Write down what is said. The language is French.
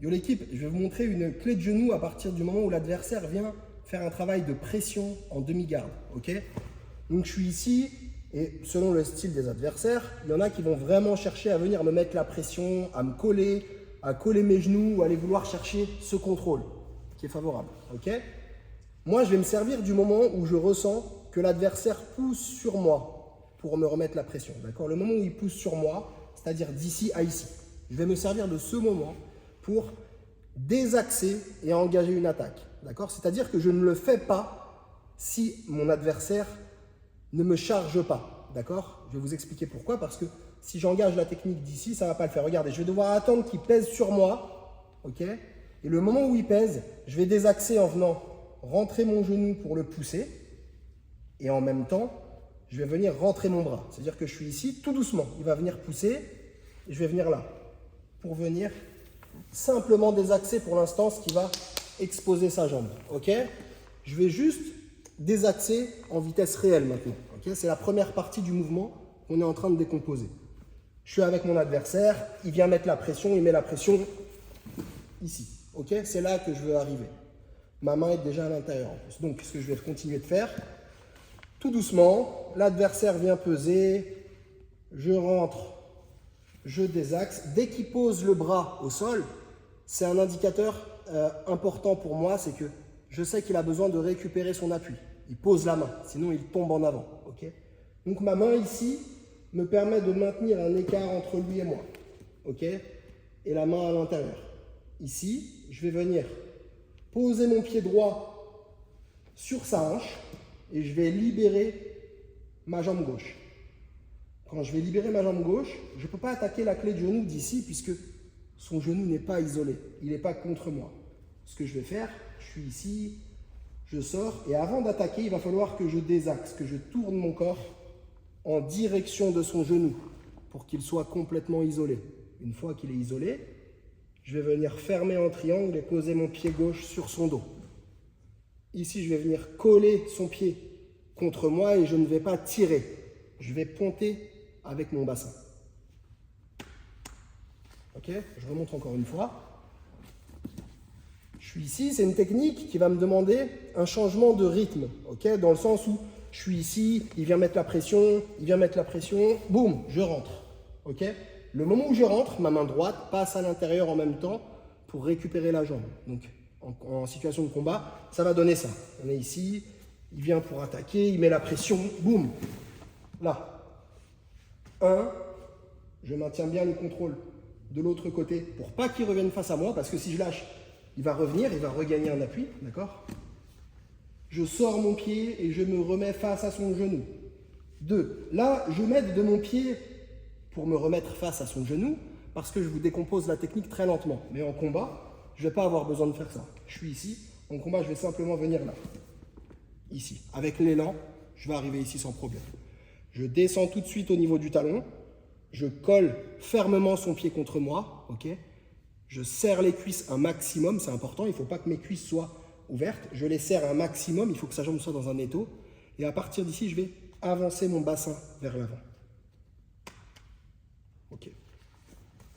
Yo l'équipe, je vais vous montrer une clé de genou à partir du moment où l'adversaire vient faire un travail de pression en demi-garde. Ok? Donc je suis ici et selon le style des adversaires, il y en a qui vont vraiment chercher à venir me mettre la pression, à me coller, à coller mes genoux ou aller vouloir chercher ce contrôle qui est favorable. Ok? Moi, je vais me servir du moment où je ressens que l'adversaire pousse sur moi pour me remettre la pression. D'accord? Le moment où il pousse sur moi, c'est-à-dire d'ici à ici. Je vais me servir de ce moment pour désaxer et engager une attaque. D'accord? C'est-à-dire que je ne le fais pas si mon adversaire ne me charge pas. D'accord? Je vais vous expliquer pourquoi. Parce que si j'engage la technique d'ici, ça ne va pas le faire. Regardez, je vais devoir attendre qu'il pèse sur moi. Ok? Et le moment où il pèse, je vais désaxer en venant rentrer mon genou pour le pousser. Et en même temps, je vais venir rentrer mon bras. C'est-à-dire que je suis ici, tout doucement. Il va venir pousser et je vais venir là. Pour venir simplement désaxer pour l'instant ce qui va exposer sa jambe. Ok? Je vais juste désaxer en vitesse réelle maintenant. Ok? C'est la première partie du mouvement qu'on est en train de décomposer. Je suis avec mon adversaire, il vient mettre la pression, il met la pression ici. Ok? C'est là que je veux arriver. Ma main est déjà à l'intérieur en plus. Donc, ce que je vais continuer de faire, tout doucement, l'adversaire vient peser, je rentre, je désaxe. Dès qu'il pose le bras au sol, c'est un indicateur important pour moi, c'est que je sais qu'il a besoin de récupérer son appui. Il pose la main, sinon il tombe en avant. Okay? Donc ma main ici me permet de maintenir un écart entre lui et moi. Okay? Et la main à l'intérieur. Ici, je vais venir poser mon pied droit sur sa hanche et je vais libérer ma jambe gauche. Quand je vais libérer ma jambe gauche, je ne peux pas attaquer la clé de genou d'ici puisque son genou n'est pas isolé, il n'est pas contre moi. Ce que je vais faire, je suis ici, je sors et avant d'attaquer, il va falloir que je désaxe, que je tourne mon corps en direction de son genou pour qu'il soit complètement isolé. Une fois qu'il est isolé, je vais venir fermer en triangle et poser mon pied gauche sur son dos. Ici, je vais venir coller son pied contre moi et je ne vais pas tirer. Je vais ponter avec mon bassin. Ok? Je remonte encore une fois. Je suis ici, c'est une technique qui va me demander un changement de rythme. Ok? Dans le sens où je suis ici, il vient mettre la pression, boum, je rentre. Ok? Le moment où je rentre, ma main droite passe à l'intérieur en même temps pour récupérer la jambe. Donc, en situation de combat, ça va donner ça. On est ici, il vient pour attaquer, il met la pression, boum, là. 1, je maintiens bien le contrôle de l'autre côté pour pas qu'il revienne face à moi, parce que si je lâche, il va revenir, il va regagner un appui, d'accord? Je sors mon pied et je me remets face à son genou. 2, là, je m'aide de mon pied pour me remettre face à son genou, parce que je vous décompose la technique très lentement. Mais en combat, je ne vais pas avoir besoin de faire ça. Je suis ici, en combat, je vais simplement venir là. Ici. Avec l'élan, je vais arriver ici sans problème. Je descends tout de suite au niveau du talon. Je colle fermement son pied contre moi. Ok? Je serre les cuisses un maximum, c'est important. Il ne faut pas que mes cuisses soient ouvertes. Je les serre un maximum. Il faut que sa jambe soit dans un étau. Et à partir d'ici, je vais avancer mon bassin vers l'avant. Ok.